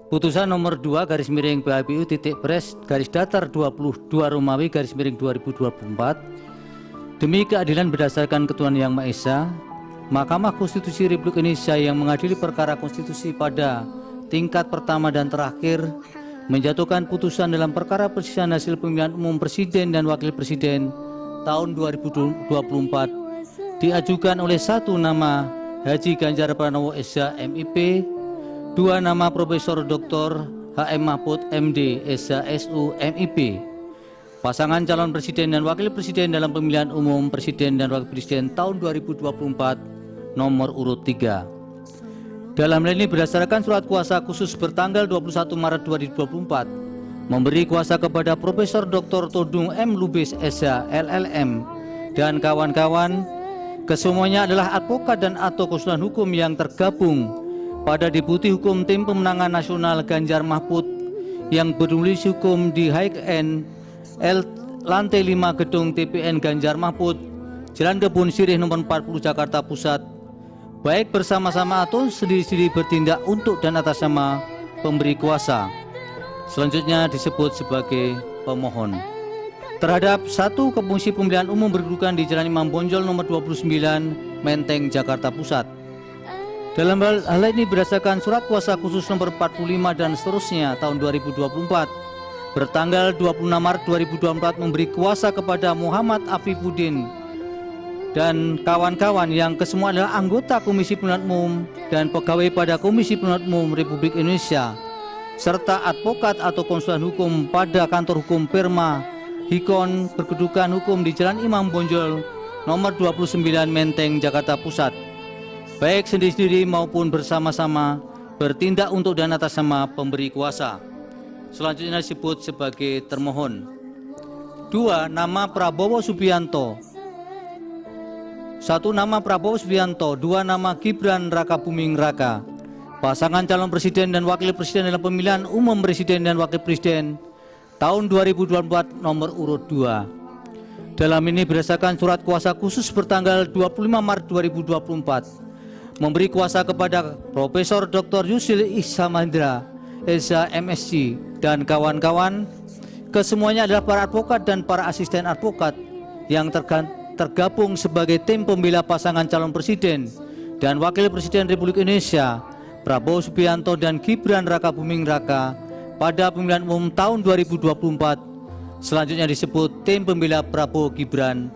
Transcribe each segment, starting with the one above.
Putusan nomor 2 garis miring PHBU titik pres garis datar 22 Romawi garis miring 2024 demi keadilan berdasarkan ketuhanan yang Maha Esa, Mahkamah Konstitusi Republik Indonesia yang mengadili perkara konstitusi pada tingkat pertama dan terakhir menjatuhkan putusan dalam perkara perselisihan hasil pemilihan umum presiden dan wakil presiden tahun 2024 diajukan oleh 1 nama Haji Ganjar Pranowo SH MIP, 2 nama Profesor Dr. HM Mahfud MD SH SU MIP, pasangan calon presiden dan wakil presiden dalam pemilihan umum presiden dan wakil presiden tahun 2024 nomor urut 3. Dalam hal ini berdasarkan surat kuasa khusus bertanggal 21 Maret 2024 memberi kuasa kepada Profesor Dr. Todung M. Lubis SH LLM dan kawan-kawan, kesemuanya adalah advokat dan atau konsultan hukum yang tergabung pada Deputi Hukum Tim Pemenangan Nasional Ganjar Mahfud yang bernulis hukum di HKN L lantai 5 gedung TPN Ganjar Mahfud, Jalan Kebun Sirih nomor 40 Jakarta Pusat, baik bersama-sama atau sendiri-sendiri bertindak untuk dan atas nama pemberi kuasa. Selanjutnya disebut sebagai pemohon. Terhadap 1 Komisi Pemilihan Umum berkedudukan di Jalan Imam Bonjol nomor 29 Menteng Jakarta Pusat. Dalam hal ini berdasarkan surat kuasa khusus nomor 45 dan seterusnya tahun 2024 bertanggal 26 Maret 2024 memberi kuasa kepada Muhammad Afifuddin dan kawan-kawan yang kesemua adalah anggota Komisi Pemilihan Umum dan pegawai pada Komisi Pemilihan Umum Republik Indonesia serta advokat atau konsultan hukum pada kantor hukum Perma Hikon berkedudukan hukum di Jalan Imam Bonjol nomor 29 Menteng Jakarta Pusat, baik sendiri-sendiri maupun bersama-sama bertindak untuk dan atas nama pemberi kuasa. Selanjutnya disebut sebagai termohon. 2. Nama Prabowo Subianto. 1 nama Prabowo Subianto, 2 nama Gibran Rakabuming Raka, pasangan calon presiden dan wakil presiden dalam pemilihan umum presiden dan wakil presiden tahun 2024 nomor urut 2. Dalam ini berdasarkan surat kuasa khusus bertanggal 25 Maret 2024 memberi kuasa kepada Profesor Dr. Yusril Ihsamadra SH MSc dan kawan-kawan, kesemuanya adalah para advokat dan para asisten advokat yang tergabung sebagai tim pembela pasangan calon presiden dan wakil presiden Republik Indonesia Prabowo Subianto dan Gibran Rakabuming Raka pada pemilihan umum tahun 2024. Selanjutnya disebut tim pembela Prabowo Gibran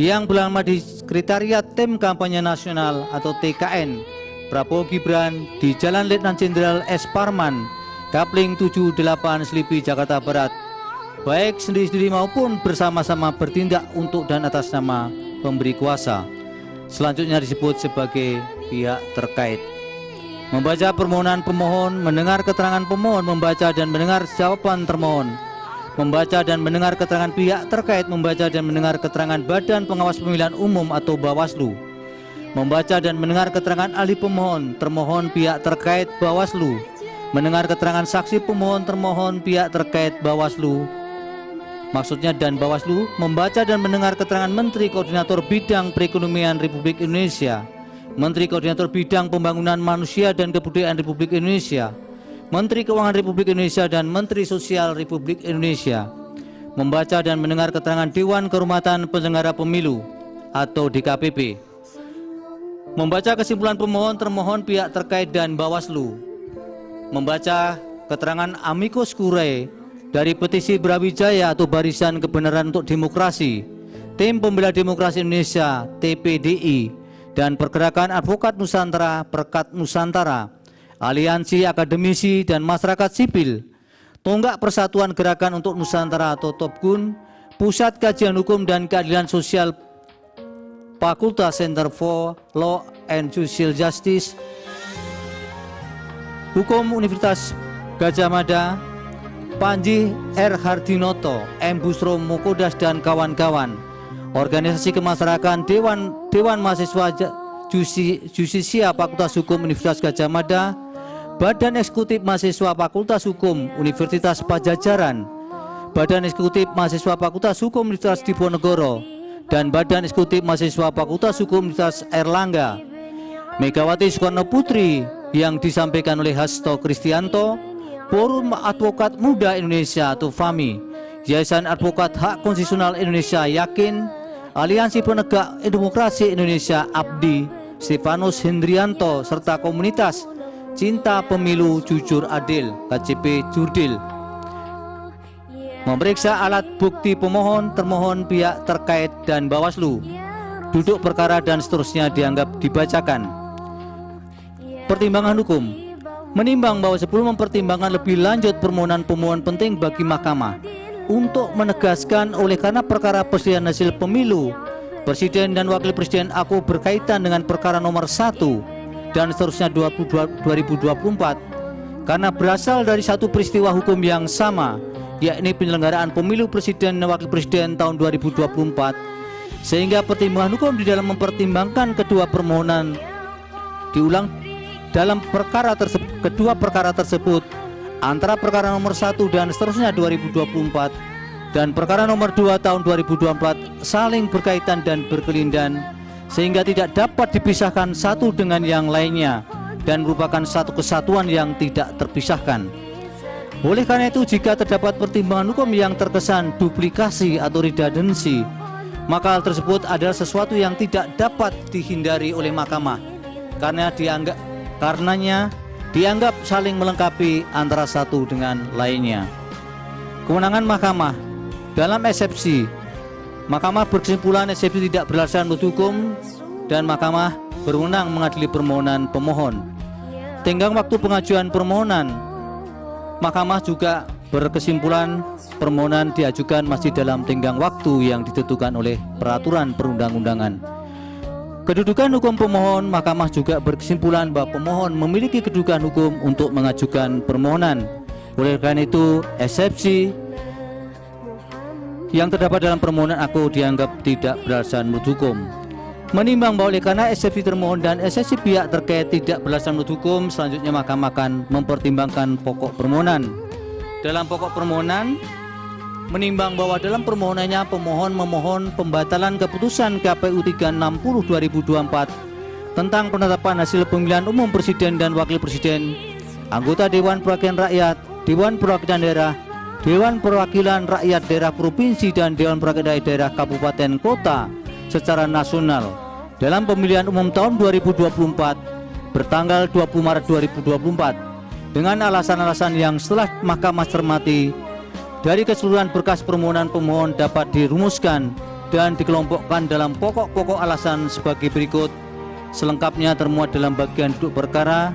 yang berlama di Sekretariat Tim Kampanye Nasional atau TKN Prabowo Gibran di Jalan Letnan Jenderal S. Parman, Kapling 78 Selipi, Jakarta Barat, baik sendiri-sendiri maupun bersama-sama bertindak untuk dan atas nama pemberi kuasa. Selanjutnya disebut sebagai pihak terkait. Membaca permohonan pemohon, mendengar keterangan pemohon, membaca dan mendengar jawaban termohon, membaca dan mendengar keterangan pihak terkait, membaca dan mendengar keterangan Badan Pengawas Pemilihan Umum atau Bawaslu, membaca dan mendengar keterangan ahli pemohon, termohon, pihak terkait, Bawaslu, mendengar keterangan saksi pemohon, termohon, pihak terkait, Bawaslu, maksudnya dan Bawaslu, membaca dan mendengar keterangan Menteri Koordinator Bidang Perekonomian Republik Indonesia, Menteri Koordinator Bidang Pembangunan Manusia dan Kebudayaan Republik Indonesia, Menteri Keuangan Republik Indonesia dan Menteri Sosial Republik Indonesia, membaca dan mendengar keterangan Dewan Kehormatan Penyelenggara Pemilu atau DKPP, membaca kesimpulan pemohon, termohon, pihak terkait dan Bawaslu, membaca keterangan amicus curiae dari petisi Brawijaya atau Barisan Kebenaran untuk Demokrasi, Tim Pembela Demokrasi Indonesia TPDI dan Pergerakan Advokat Nusantara Perkat Nusantara, Aliansi Akademisi dan Masyarakat Sipil, Tonggak Persatuan Gerakan untuk Nusantara atau TOPGUN, Pusat Kajian Hukum dan Keadilan Sosial Fakultas Center for Law and Social Justice, Hukum Universitas Gadjah Mada, Panji R. Hardinoto, M. Busro Mukodas dan kawan-kawan, organisasi kemasyarakatan, Dewan Mahasiswa Jusisia Fakultas Hukum Universitas Gadjah Mada, Badan Eksekutif Mahasiswa Fakultas Hukum Universitas Pajajaran, Badan Eksekutif Mahasiswa Fakultas Hukum Universitas Diponegoro, dan Badan Eksekutif Mahasiswa Fakultas Hukum Universitas Airlangga, Megawati Soekarno Putri yang disampaikan oleh Hasto Kristianto, Forum Advokat Muda Indonesia atau FAMI, Yayasan Advokat Hak Konstitusional Indonesia Yakin, Aliansi Penegak Demokrasi Indonesia APDI, Stefanus Hendrianto, serta komunitas Cinta Pemilu Jujur Adil KCP Jurdil. Memeriksa alat bukti pemohon, termohon, pihak terkait dan Bawaslu. Duduk perkara dan seterusnya dianggap dibacakan. Pertimbangan hukum. Menimbang bahwa sebelum mempertimbangkan lebih lanjut permohonan pemohon penting bagi mahkamah untuk menegaskan oleh karena perkara perselisihan hasil pemilu presiden dan wakil presiden aku berkaitan dengan perkara nomor 1 dan seterusnya 2024 karena berasal dari satu peristiwa hukum yang sama, yakni penyelenggaraan pemilu presiden dan wakil presiden tahun 2024, sehingga pertimbangan hukum di dalam mempertimbangkan kedua permohonan diulang dalam kedua perkara tersebut antara perkara nomor 1 dan seterusnya 2024 dan perkara nomor 2 tahun 2024 saling berkaitan dan berkelindan sehingga tidak dapat dipisahkan satu dengan yang lainnya dan merupakan satu kesatuan yang tidak terpisahkan. Oleh karena itu, jika terdapat pertimbangan hukum yang terkesan duplikasi atau redundancy, maka hal tersebut adalah sesuatu yang tidak dapat dihindari oleh mahkamah karenanya dianggap saling melengkapi antara satu dengan lainnya. Kewenangan mahkamah. Dalam eksepsi, mahkamah berkesimpulan eksepsi tidak beralasan menurut hukum dan mahkamah berwenang mengadili permohonan pemohon. Tenggang waktu pengajuan permohonan. Mahkamah juga berkesimpulan permohonan diajukan masih dalam tenggang waktu yang ditentukan oleh peraturan perundang-undangan. Kedudukan hukum pemohon. Mahkamah juga berkesimpulan bahwa pemohon memiliki kedudukan hukum untuk mengajukan permohonan. Oleh karena itu, eksepsi yang terdapat dalam permohonan aku dianggap tidak beralasan menurut hukum. Menimbang bahwa oleh karena eksepsi termohon dan eksepsi pihak terkait tidak beralasan menurut hukum, selanjutnya mahkamah akan mempertimbangkan pokok permohonan. Dalam pokok permohonan, menimbang bahwa dalam permohonannya pemohon memohon pembatalan keputusan KPU 360/2024 tentang penetapan hasil pemilihan umum presiden dan wakil presiden, anggota Dewan Perwakilan Rakyat, Dewan Perwakilan Daerah, Dewan Perwakilan Rakyat Daerah Provinsi dan Dewan Perwakilan Daerah Kabupaten Kota secara nasional dalam pemilihan umum tahun 2024 bertanggal 20 Maret 2024 dengan alasan-alasan yang setelah mahkamah cermati dari keseluruhan berkas permohonan pemohon dapat dirumuskan dan dikelompokkan dalam pokok-pokok alasan sebagai berikut. Selengkapnya termuat dalam bagian duduk perkara,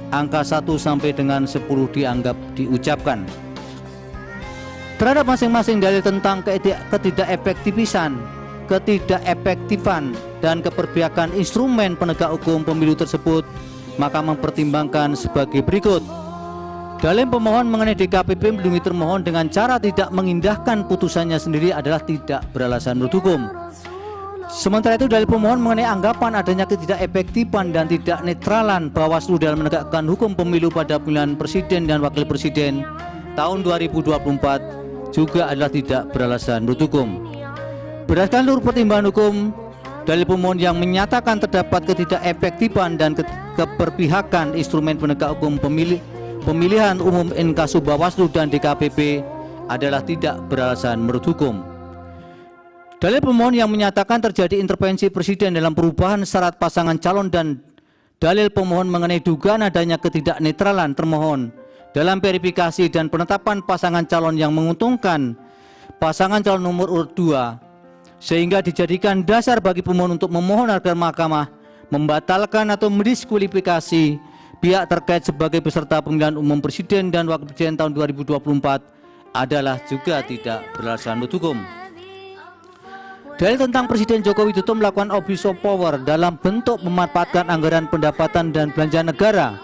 angka 1 sampai dengan 10 dianggap diucapkan. Terhadap masing-masing dalil tentang ketidakefektifan dan keberpihakan instrumen penegak hukum pemilu tersebut, maka mempertimbangkan sebagai berikut. Dalil pemohon mengenai DKPP melindungi termohon dengan cara tidak mengindahkan putusannya sendiri adalah tidak beralasan menurut hukum. Sementara itu, dalil pemohon mengenai anggapan adanya ketidakefektifan dan tidak netralan Bawaslu dalam menegakkan hukum pemilu pada pemilihan presiden dan wakil presiden tahun 2024 juga adalah tidak beralasan menurut hukum. Berdasarkan seluruh pertimbangan hukum, dalil pemohon yang menyatakan terdapat ketidakefektifan dan keberpihakan instrumen penegak hukum pemilihan umum inkasu Bawaslu dan DKPP adalah tidak beralasan menurut hukum. Dalil pemohon yang menyatakan terjadi intervensi presiden dalam perubahan syarat pasangan calon dan dalil pemohon mengenai dugaan adanya ketidaknetralan termohon dalam verifikasi dan penetapan pasangan calon yang menguntungkan pasangan calon nomor urut 2 sehingga dijadikan dasar bagi pemohon untuk memohon agar mahkamah membatalkan atau mendiskualifikasi pihak terkait sebagai peserta pemilihan umum presiden dan wakil presiden tahun 2024 adalah juga tidak beralasan menurut hukum. Dalil tentang Presiden Joko Widodo melakukan abuse of power dalam bentuk memanfaatkan anggaran pendapatan dan belanja negara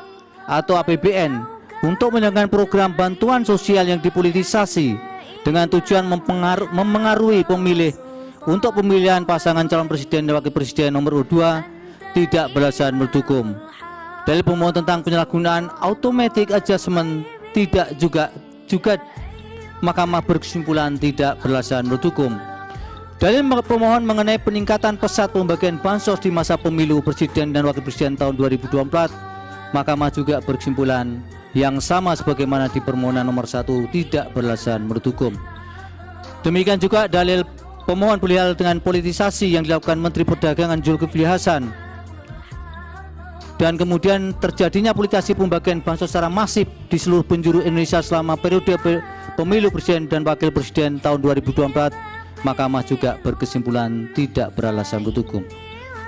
atau APBN untuk menjalankan program bantuan sosial yang dipolitisasi dengan tujuan mempengaruhi pemilih untuk pemilihan pasangan calon presiden dan wakil presiden nomor 2 tidak beralasan menurut hukum. Dalil pemohon tentang penyalahgunaan automatic adjustment tidak juga mahkamah berkesimpulan tidak beralasan menurut hukum. Dalil pemohon mengenai peningkatan pesat pembagian bansos di masa pemilu presiden dan wakil presiden tahun 2024, mahkamah juga berkesimpulan yang sama sebagaimana di permohonan nomor 1 tidak beralasan menurut hukum. Demikian juga dalil pemohon perihal dengan politisasi yang dilakukan Menteri Perdagangan Zulkifli Hasan dan kemudian terjadinya politisasi pembagian bansos secara masif di seluruh penjuru Indonesia selama periode pemilu presiden dan wakil presiden tahun 2024, Mahkamah juga berkesimpulan tidak beralasan menurut hukum.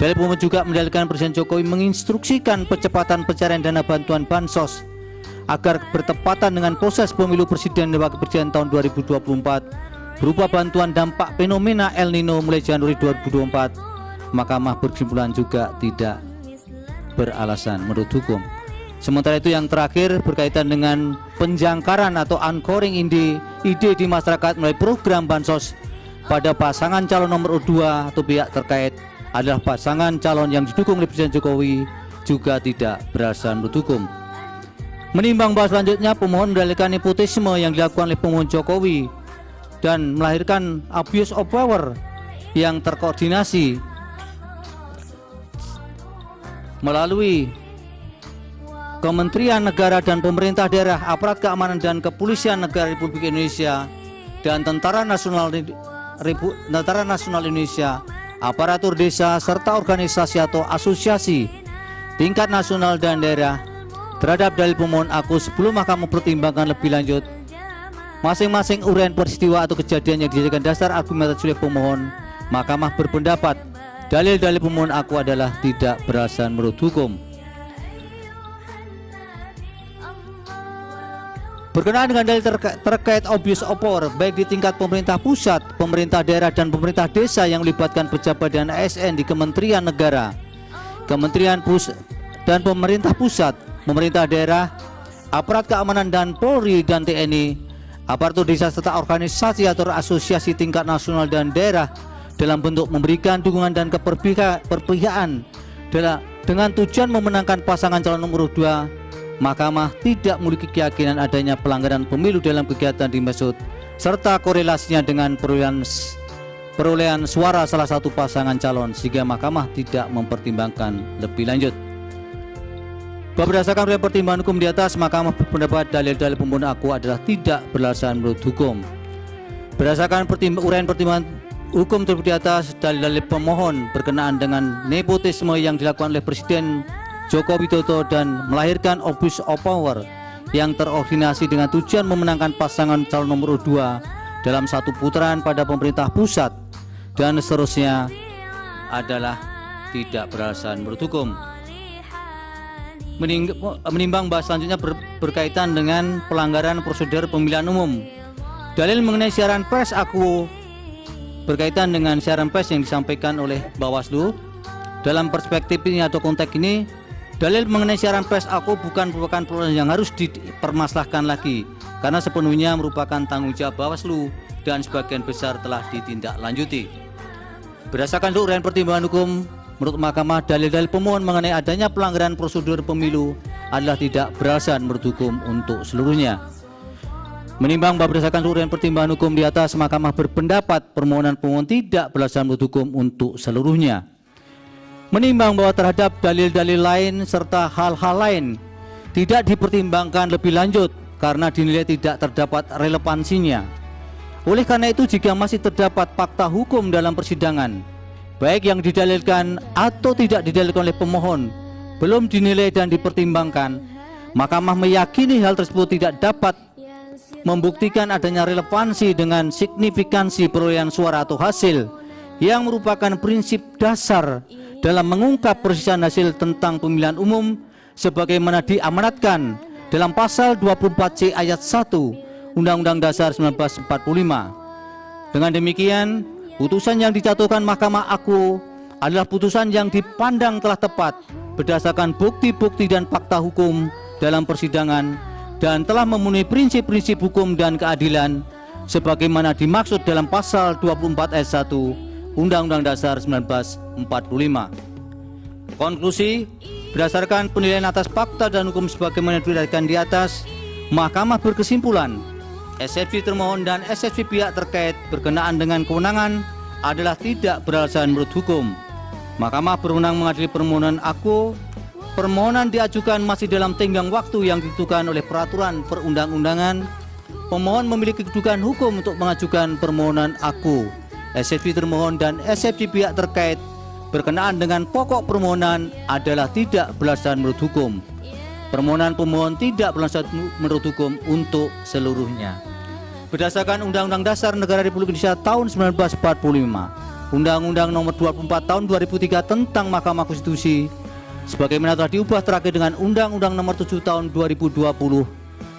Dalil pemohon juga mendalilkan Presiden Jokowi menginstruksikan percepatan pencarian dana bantuan bansos agar bertepatan dengan proses pemilu presiden dan wakil presiden tahun 2024 berupa bantuan dampak fenomena El Nino mulai Januari 2024. Mahkamah berkesimpulan juga tidak beralasan menurut hukum. Sementara itu yang terakhir berkaitan dengan penjangkaran atau anchoring ide di masyarakat melalui program bansos pada pasangan calon nomor 2 atau pihak terkait adalah pasangan calon yang didukung oleh Presiden Jokowi juga tidak beralasan menurut hukum. Menimbang bahwa selanjutnya pemohon mendalilkan nepotisme yang dilakukan oleh pemohon Jokowi dan melahirkan abuse of power yang terkoordinasi melalui Kementerian Negara dan pemerintah daerah, aparat keamanan dan kepolisian negara Republik Indonesia dan Tentara Nasional Indonesia, aparatur desa serta organisasi atau asosiasi tingkat nasional dan daerah terhadap dalil pemohon aku sebelum Mahkamah mempertimbangkan lebih lanjut masing-masing uraian peristiwa atau kejadian yang dijadikan dasar argumentasi oleh pemohon. Mahkamah berpendapat dalil-dalil pemohon aku adalah tidak beralasan menurut hukum. Berkenaan dengan dalil terkait abuse of power baik di tingkat pemerintah pusat, pemerintah daerah dan pemerintah desa yang melibatkan pejabat dan ASN di Kementerian Negara, Kementerian dan pemerintah pusat, pemerintah daerah, aparat keamanan dan Polri dan TNI, aparatur desa serta organisasi atau asosiasi tingkat nasional dan daerah dalam bentuk memberikan dukungan dan keperpihakan dengan tujuan memenangkan pasangan calon nomor 2. Mahkamah tidak memiliki keyakinan adanya pelanggaran pemilu dalam kegiatan dimaksud serta korelasinya dengan perolehan suara salah satu pasangan calon, sehingga Mahkamah tidak mempertimbangkan lebih lanjut. Berdasarkan pertimbangan hukum di atas, Mahkamah berpendapat dalil-dalil pemohon aku adalah tidak beralasan menurut hukum. Berdasarkan uraian pertimbangan hukum tersebut di atas, dalil-dalil pemohon berkenaan dengan nepotisme yang dilakukan oleh Presiden Joko Widodo dan melahirkan abuse of power yang terordinasi dengan tujuan memenangkan pasangan calon nomor 2 dalam satu putaran pada pemerintah pusat dan seterusnya adalah tidak beralasan menurut hukum. Menimbang bahas selanjutnya berkaitan dengan pelanggaran prosedur pemilihan umum. Dalil mengenai siaran pers aku berkaitan dengan siaran pers yang disampaikan oleh Bawaslu. Dalam perspektif ini atau konteks ini, dalil mengenai siaran pers aku bukan merupakan proses yang harus dipermasalahkan lagi, karena sepenuhnya merupakan tanggung jawab Bawaslu dan sebagian besar telah ditindaklanjuti. Berdasarkan uraian pertimbangan hukum, menurut Mahkamah dalil-dalil pemohon mengenai adanya pelanggaran prosedur pemilu adalah tidak beralasan menurut hukum untuk seluruhnya. Menimbang bahwa berdasarkan uraian pertimbangan hukum di atas, Mahkamah berpendapat permohonan pemohon tidak beralasan menurut hukum untuk seluruhnya. Menimbang bahwa terhadap dalil-dalil lain serta hal-hal lain tidak dipertimbangkan lebih lanjut karena dinilai tidak terdapat relevansinya. Oleh karena itu, jika masih terdapat fakta hukum dalam persidangan, baik yang didalilkan atau tidak didalilkan oleh pemohon, belum dinilai dan dipertimbangkan, Mahkamah meyakini hal tersebut tidak dapat membuktikan adanya relevansi dengan signifikansi perolehan suara atau hasil yang merupakan prinsip dasar dalam mengungkap perselisihan hasil tentang pemilihan umum sebagaimana diamanatkan dalam pasal 24C ayat 1 Undang-Undang Dasar 1945. Dengan demikian, putusan yang dijatuhkan Mahkamah aku adalah putusan yang dipandang telah tepat berdasarkan bukti-bukti dan fakta hukum dalam persidangan dan telah memenuhi prinsip-prinsip hukum dan keadilan sebagaimana dimaksud dalam pasal 24 ayat 1 Undang-Undang Dasar 1945. Konklusi, berdasarkan penilaian atas fakta dan hukum sebagaimana diberikan di atas, Mahkamah berkesimpulan eksepsi termohon dan eksepsi pihak terkait berkenaan dengan kewenangan adalah tidak beralasan menurut hukum. Mahkamah berwenang mengadili permohonan aku permohonan diajukan masih dalam tenggang waktu yang ditentukan oleh peraturan perundang-undangan, pemohon memiliki kedudukan hukum untuk mengajukan permohonan aku, eksepsi termohon dan eksepsi pihak terkait berkenaan dengan pokok permohonan adalah tidak beralasan menurut hukum. Permohonan pemohon tidak beralasan menurut hukum untuk seluruhnya. Berdasarkan Undang-Undang Dasar Negara Republik Indonesia tahun 1945, Undang-Undang Nomor 24 tahun 2003 tentang Mahkamah Konstitusi, sebagaimana telah diubah terakhir dengan Undang-Undang Nomor 7 tahun 2020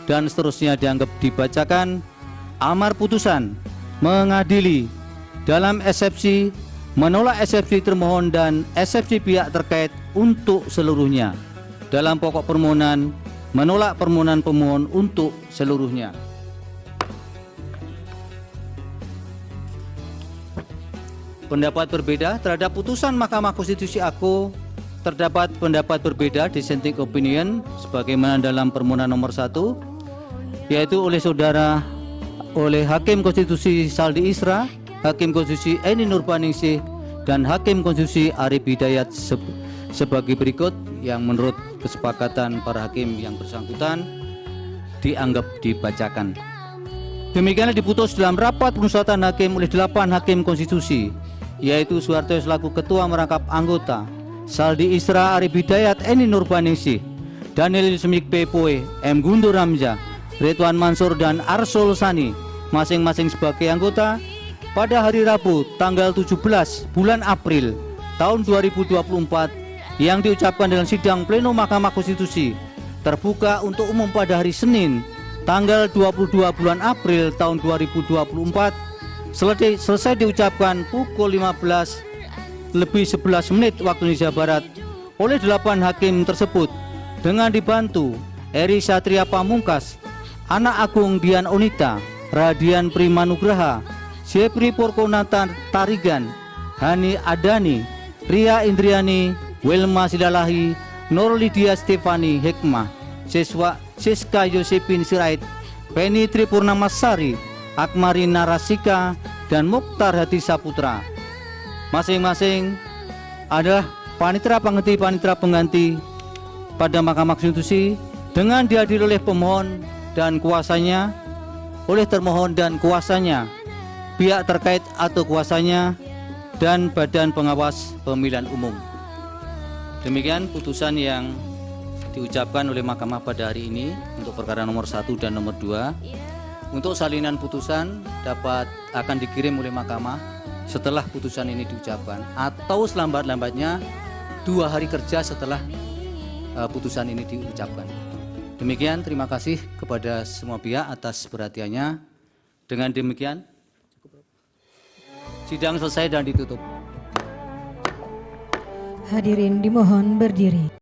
dan seterusnya dianggap dibacakan, amar putusan mengadili dalam eksepsi, menolak eksepsi termohon dan eksepsi pihak terkait untuk seluruhnya. Dalam pokok permohonan, menolak permohonan pemohon untuk seluruhnya. Pendapat berbeda terhadap putusan Mahkamah Konstitusi aku. Terdapat pendapat berbeda dissenting opinion sebagaimana dalam permohonan nomor 1, yaitu oleh Hakim Konstitusi Saldi Isra, Hakim Konstitusi Eni Nurbaningsih, dan Hakim Konstitusi Arif Hidayat sebagai berikut, yang menurut kesepakatan para hakim yang bersangkutan dianggap dibacakan. Demikianlah diputus dalam rapat pemusatan hakim oleh 8 hakim konstitusi, yaitu Soeharto selaku ketua merangkap anggota, Saldi Isra, Arif Hidayat, Eni Nurbaningsih, Daniel Semik Pepoe, M. Guntur Hamzah, Ridwan Mansur, dan Arsul Sani, masing-masing sebagai anggota, pada hari Rabu tanggal 17 bulan April tahun 2024, yang diucapkan dalam sidang pleno Mahkamah Konstitusi terbuka untuk umum pada hari Senin tanggal 22 bulan April tahun 2024, selesai diucapkan pukul 15:11 waktu Indonesia Barat oleh 8 hakim tersebut, dengan dibantu Eri Satria Pamungkas, Anak Agung Dian Onita, Radian Primanugraha, Jepri Porkonatan Tarigan, Hani Adani, Ria Indriani, Wilma Sidalahi, Nur Lydia Stefani Hikmah, Siska Yosepin Sirait, Penny Tripurnamasari, Akmari Narasika, dan Mukhtar Hati Saputra. Masing-masing adalah panitera pengganti pada Mahkamah Konstitusi dengan dihadiri oleh pemohon dan kuasanya, oleh termohon dan kuasanya, pihak terkait atau kuasanya, dan Badan Pengawas Pemilihan Umum. Demikian putusan yang diucapkan oleh Mahkamah pada hari ini untuk perkara nomor 1 dan nomor 2. Untuk salinan putusan akan dikirim oleh Mahkamah setelah putusan ini diucapkan, atau selambat-lambatnya 2 hari kerja setelah putusan ini diucapkan. Demikian, terima kasih kepada semua pihak atas perhatiannya. Dengan demikian, sidang selesai dan ditutup. Hadirin dimohon berdiri.